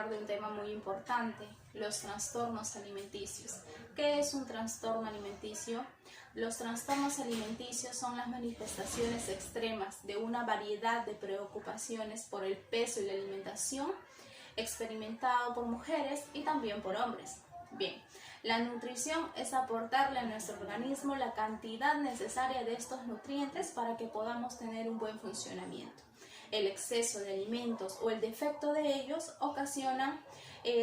hablar de un tema muy importante, los trastornos alimenticios. ¿Qué es un trastorno alimenticio? Los trastornos alimenticios son las manifestaciones extremas de una variedad de preocupaciones por el peso y la alimentación experimentado por mujeres y también por hombres. Bien, la nutrición es aportarle a nuestro organismo la cantidad necesaria de estos nutrientes para que podamos tener un buen funcionamiento. El exceso de alimentos o el defecto de ellos ocasionan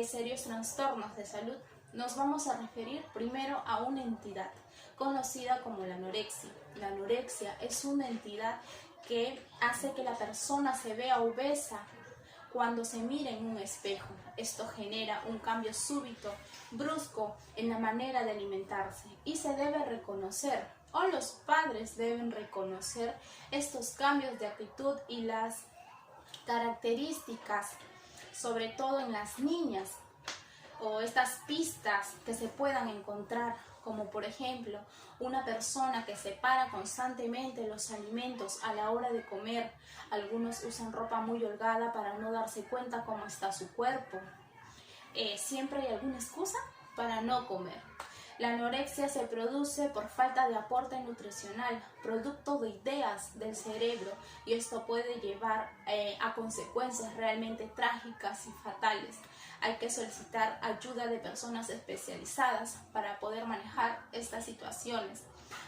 serios trastornos de salud. Nos vamos a referir primero a una entidad conocida como la anorexia. La anorexia es una entidad que hace que la persona se vea obesa cuando se mira en un espejo. Esto genera un cambio súbito, brusco en la manera de alimentarse y se debe reconocer, o los padres deben reconocer estos cambios de actitud y las características, sobre todo en las niñas, o estas pistas que se puedan encontrar, como por ejemplo una persona que separa constantemente los alimentos a la hora de comer. Algunos usan ropa muy holgada para no darse cuenta cómo está su cuerpo. Siempre hay alguna excusa para no comer. La anorexia se produce por falta de aporte nutricional, producto de ideas del cerebro, y esto puede llevar a consecuencias realmente trágicas y fatales. Hay que solicitar ayuda de personas especializadas para poder manejar estas situaciones.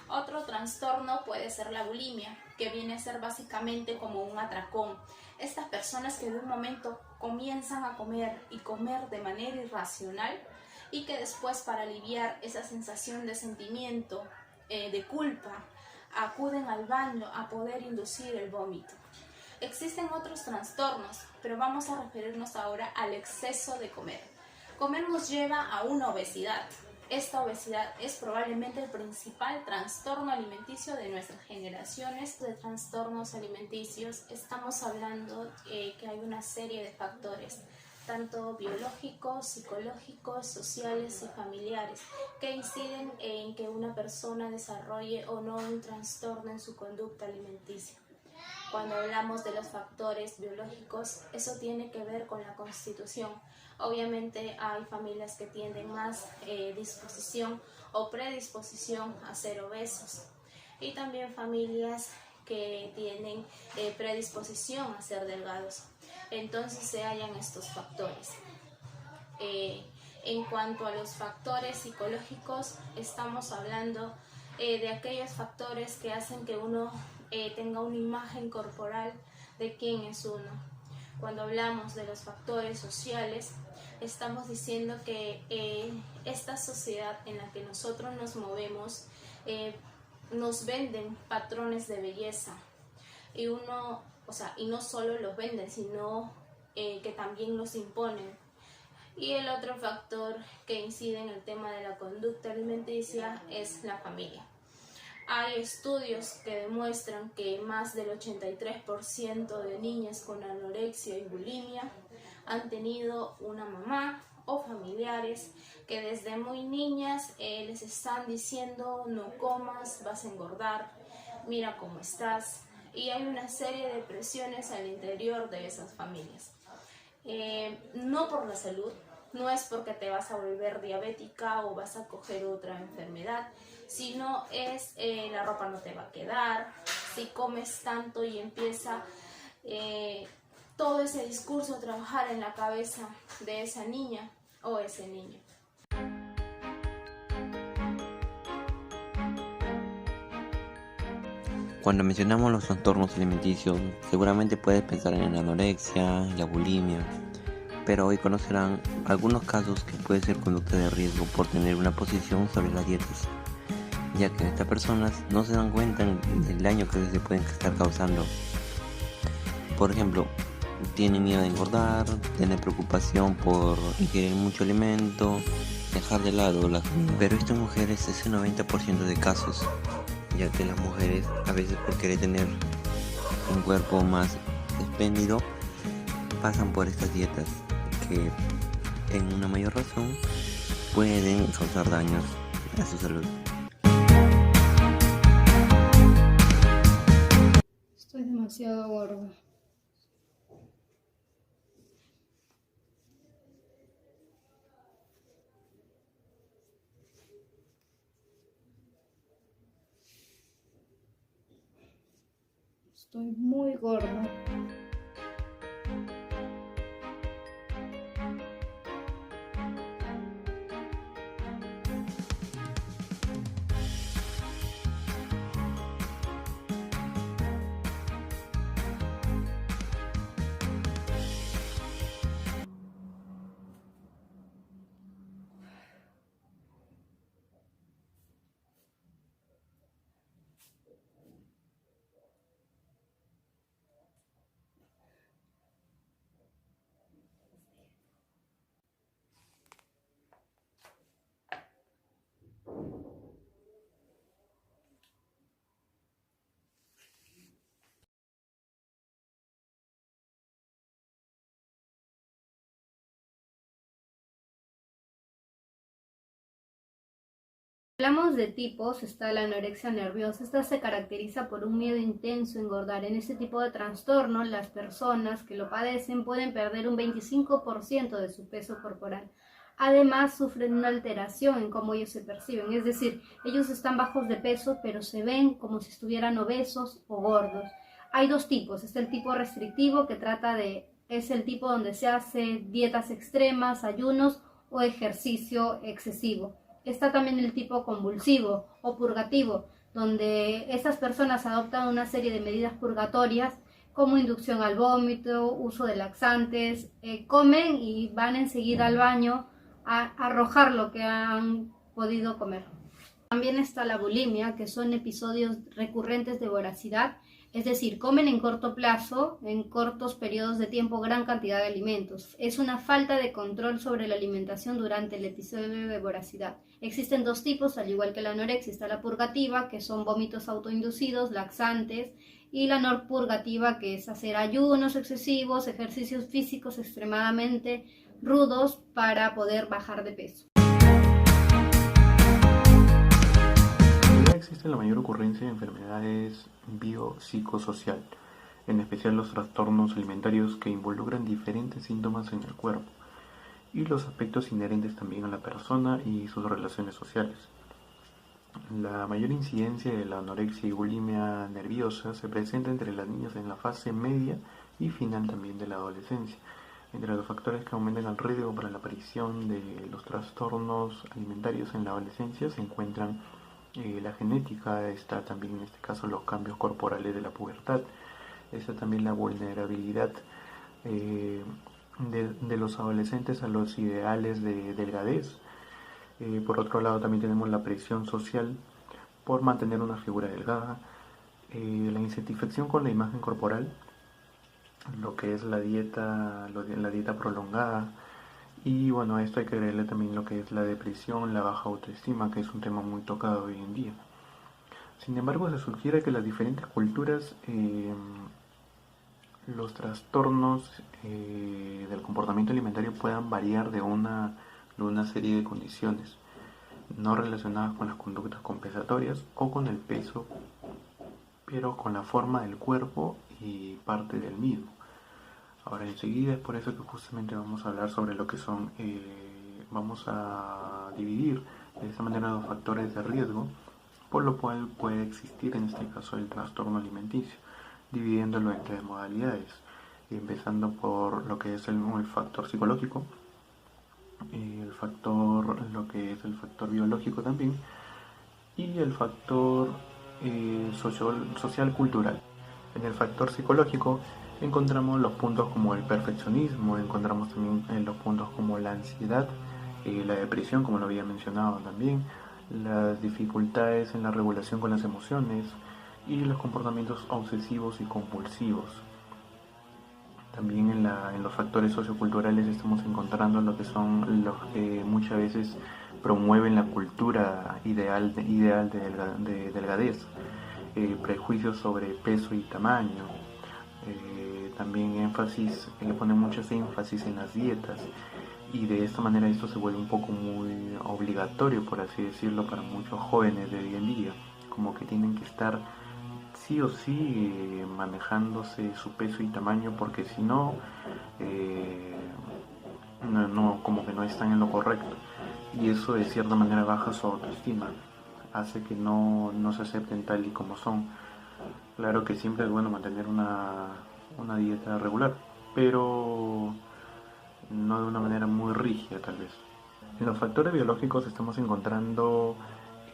Otro trastorno puede ser la bulimia, que viene a ser básicamente como un atracón. Estas personas que de un momento comienzan a comer y comer de manera irracional, y que después, para aliviar esa sensación de sentimiento de culpa, acuden al baño a poder inducir el vómito. Existen otros trastornos, pero vamos a referirnos ahora al exceso de comer. Comer nos lleva a una obesidad. Esta obesidad es probablemente el principal trastorno alimenticio de nuestras generaciones. De trastornos alimenticios estamos hablando que hay una serie de factores, tanto biológicos, psicológicos, sociales y familiares, que inciden en que una persona desarrolle o no un trastorno en su conducta alimenticia. Cuando hablamos de los factores biológicos, eso tiene que ver con la constitución. Obviamente hay familias que tienen más disposición o predisposición a ser obesos, y también familias que tienen predisposición a ser delgados. Entonces se hallan estos factores. En cuanto a los factores psicológicos, estamos hablando de aquellos factores que hacen que uno tenga una imagen corporal de quién es uno. Cuando hablamos de los factores sociales, estamos diciendo que esta sociedad en la que nosotros nos movemos nos venden patrones de belleza, y no solo los venden, sino que también los imponen. Y el otro factor que incide en el tema de la conducta alimenticia es la familia. Hay estudios que demuestran que más del 83% de niñas con anorexia y bulimia han tenido una mamá o familiares que desde muy niñas les están diciendo: no comas, vas a engordar, mira cómo estás. Y hay una serie de presiones al interior de esas familias. No por la salud, no es porque te vas a volver diabética o vas a coger otra enfermedad, sino es la ropa no te va a quedar, si comes tanto, y empieza todo ese discurso a trabajar en la cabeza de esa niña o ese niño. Cuando mencionamos los trastornos alimenticios, seguramente puedes pensar en la anorexia, la bulimia, pero hoy conocerán algunos casos que pueden ser conducta de riesgo por tener una posición sobre las dietas, ya que estas personas no se dan cuenta del daño que se pueden estar causando. Por ejemplo, tienen miedo de engordar, tienen preocupación por ingerir mucho alimento, dejar de lado la comida. Pero estas mujeres es el 90% de casos, ya que las mujeres a veces, por querer tener un cuerpo más espléndido, pasan por estas dietas que en una mayor razón pueden causar daños a su salud. Estoy demasiado gorda. estoy muy gordo. Hablamos de tipos, está la anorexia nerviosa. Esta se caracteriza por un miedo intenso a engordar. En este tipo de trastorno, las personas que lo padecen pueden perder un 25% de su peso corporal. Además, sufren una alteración en cómo ellos se perciben, es decir, ellos están bajos de peso, pero se ven como si estuvieran obesos o gordos. Hay dos tipos, está el tipo restrictivo que es el tipo donde se hace dietas extremas, ayunos o ejercicio excesivo. Está también el tipo convulsivo o purgativo, donde estas personas adoptan una serie de medidas purgatorias como inducción al vómito, uso de laxantes, comen y van enseguida al baño a arrojar lo que han podido comer. También está la bulimia, que son episodios recurrentes de voracidad, es decir, comen en corto plazo, en cortos periodos de tiempo, gran cantidad de alimentos. Es una falta de control sobre la alimentación durante el episodio de voracidad. Existen dos tipos, al igual que la anorexia, está la purgativa, que son vómitos autoinducidos, laxantes, y la no purgativa, que es hacer ayunos excesivos, ejercicios físicos extremadamente rudos para poder bajar de peso. Existe la mayor ocurrencia de enfermedades biopsicosocial, en especial los trastornos alimentarios que involucran diferentes síntomas en el cuerpo y los aspectos inherentes también a la persona y sus relaciones sociales. La mayor incidencia de la anorexia y bulimia nerviosa se presenta entre las niñas en la fase media y final también de la adolescencia. Entre los factores que aumentan el riesgo para la aparición de los trastornos alimentarios en la adolescencia se encuentran la genética, está también en este caso los cambios corporales de la pubertad, está también la vulnerabilidad de los adolescentes a los ideales de delgadez. Por otro lado también tenemos la presión social por mantener una figura delgada, la insatisfacción con la imagen corporal, lo que es la dieta prolongada. Y bueno, a esto hay que agregarle también lo que es la depresión, la baja autoestima, que es un tema muy tocado hoy en día. Sin embargo, se sugiere que las diferentes culturas, los trastornos del comportamiento alimentario puedan variar de una serie de condiciones no relacionadas con las conductas compensatorias o con el peso, pero con la forma del cuerpo y parte del mismo. Ahora enseguida es por eso que justamente vamos a hablar sobre lo que son, vamos a dividir de esta manera los factores de riesgo, por lo cual puede existir en este caso el trastorno alimenticio, dividiéndolo en tres modalidades, empezando por lo que es el factor psicológico, lo que es el factor biológico también, y el factor social cultural. En el factor psicológico encontramos los puntos como el perfeccionismo, encontramos también los puntos como la ansiedad, la depresión, como lo había mencionado también, las dificultades en la regulación con las emociones y los comportamientos obsesivos y compulsivos. También en los factores socioculturales estamos encontrando lo que son los que muchas veces promueven la cultura ideal de delgadez, prejuicios sobre peso y tamaño. También le ponen mucho énfasis en las dietas y de esta manera esto se vuelve un poco muy obligatorio, por así decirlo, para muchos jóvenes de hoy en día, como que tienen que estar sí o sí manejándose su peso y tamaño, porque si no, como que no están en lo correcto, y eso de cierta manera baja su autoestima, hace que no se acepten tal y como son. Claro que siempre es bueno mantener una dieta regular, pero no de una manera muy rígida tal vez. En los factores biológicos estamos encontrando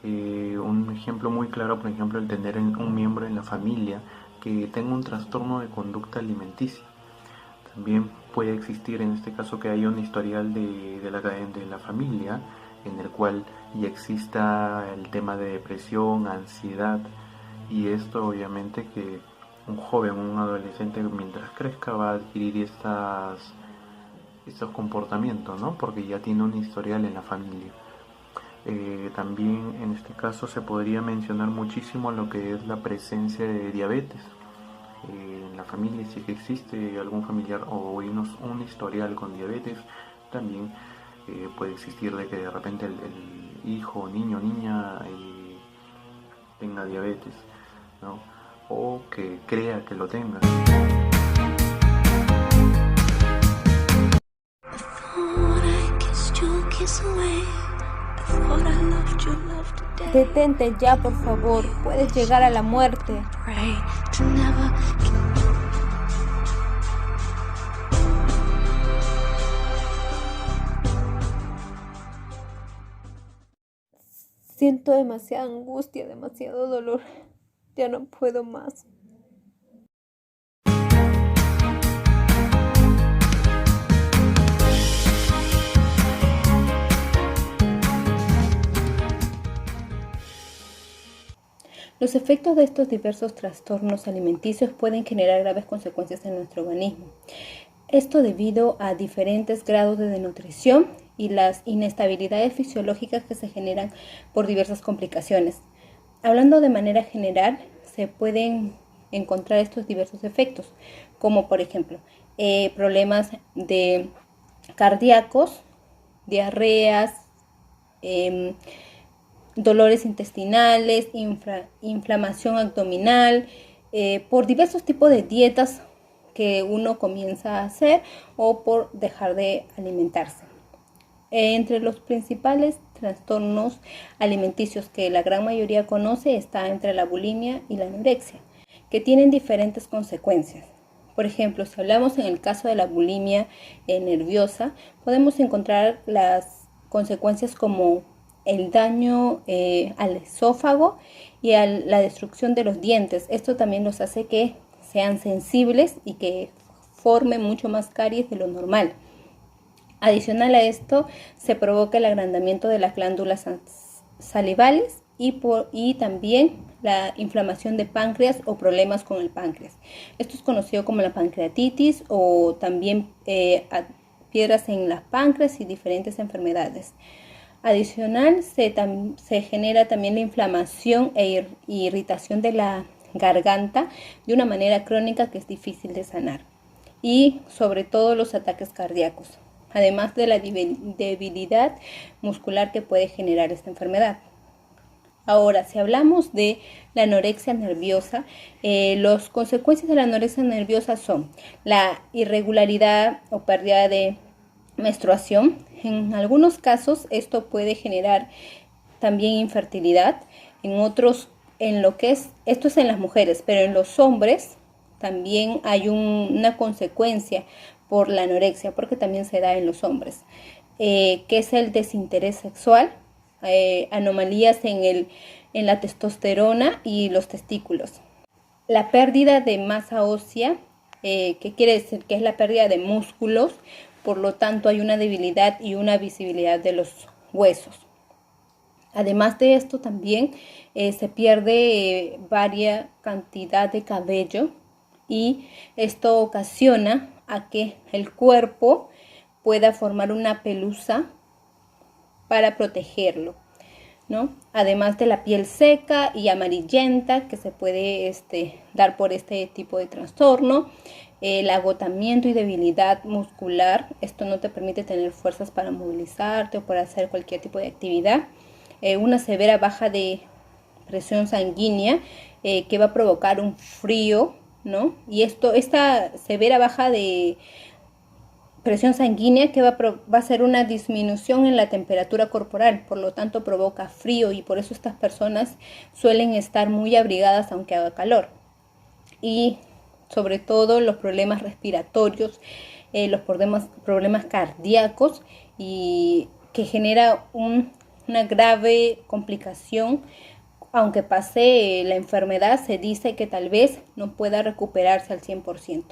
un ejemplo muy claro, por ejemplo, el tener un miembro en la familia que tenga un trastorno de conducta alimenticia. También puede existir en este caso que haya un historial de la familia en el cual ya exista el tema de depresión, ansiedad, y esto obviamente que un joven, un adolescente mientras crezca va a adquirir estos comportamientos, ¿no? Porque ya tiene un historial en la familia. También en este caso se podría mencionar muchísimo lo que es la presencia de diabetes en la familia. Si que existe algún familiar o un historial con diabetes, también puede existir de que de repente el hijo, niño, niña tenga diabetes, ¿no? O que crea que lo tenga. Detente ya, por favor. Puedes llegar a la muerte. Siento demasiada angustia, demasiado dolor. Ya no puedo más. Los efectos de estos diversos trastornos alimenticios pueden generar graves consecuencias en nuestro organismo. Esto debido a diferentes grados de desnutrición y las inestabilidades fisiológicas que se generan por diversas complicaciones. Hablando de manera general, se pueden encontrar estos diversos efectos, como por ejemplo, problemas cardíacos, diarreas, dolores intestinales, inflamación abdominal, por diversos tipos de dietas que uno comienza a hacer o por dejar de alimentarse. Entre los principales trastornos alimenticios que la gran mayoría conoce está entre la bulimia y la anorexia, que tienen diferentes consecuencias. Por ejemplo, si hablamos en el caso de la bulimia nerviosa, podemos encontrar las consecuencias como el daño al esófago y a la destrucción de los dientes. Esto también los hace que sean sensibles y que formen mucho más caries de lo normal. Adicional a esto, se provoca el agrandamiento de las glándulas salivales y también la inflamación de páncreas o problemas con el páncreas. Esto es conocido como la pancreatitis o también piedras en las páncreas y diferentes enfermedades. Adicional, se genera también la inflamación e irritación de la garganta de una manera crónica que es difícil de sanar. Y sobre todo los ataques cardíacos, además de la debilidad muscular que puede generar esta enfermedad. Ahora, si hablamos de la anorexia nerviosa, las consecuencias de la anorexia nerviosa son la irregularidad o pérdida de menstruación. En algunos casos esto puede generar también infertilidad. En otros, esto es en las mujeres, pero en los hombres también hay una consecuencia por la anorexia, porque también se da en los hombres, que es el desinterés sexual, anomalías en la testosterona y los testículos. La pérdida de masa ósea, que quiere decir que es la pérdida de músculos, por lo tanto hay una debilidad y una visibilidad de los huesos. Además de esto también se pierde varia cantidad de cabello y esto ocasiona a que el cuerpo pueda formar una pelusa para protegerlo, ¿no? Además de la piel seca y amarillenta que se puede dar por este tipo de trastorno, el agotamiento y debilidad muscular, esto no te permite tener fuerzas para movilizarte o para hacer cualquier tipo de actividad, una severa baja de presión sanguínea que va a provocar un frío, ¿no? Y esta severa baja de presión sanguínea que va a ser una disminución en la temperatura corporal, por lo tanto provoca frío y por eso estas personas suelen estar muy abrigadas aunque haga calor. y sobre todo los problemas respiratorios, los problemas cardíacos, y que genera una grave complicación. Aunque pase la enfermedad, se dice que tal vez no pueda recuperarse al 100%.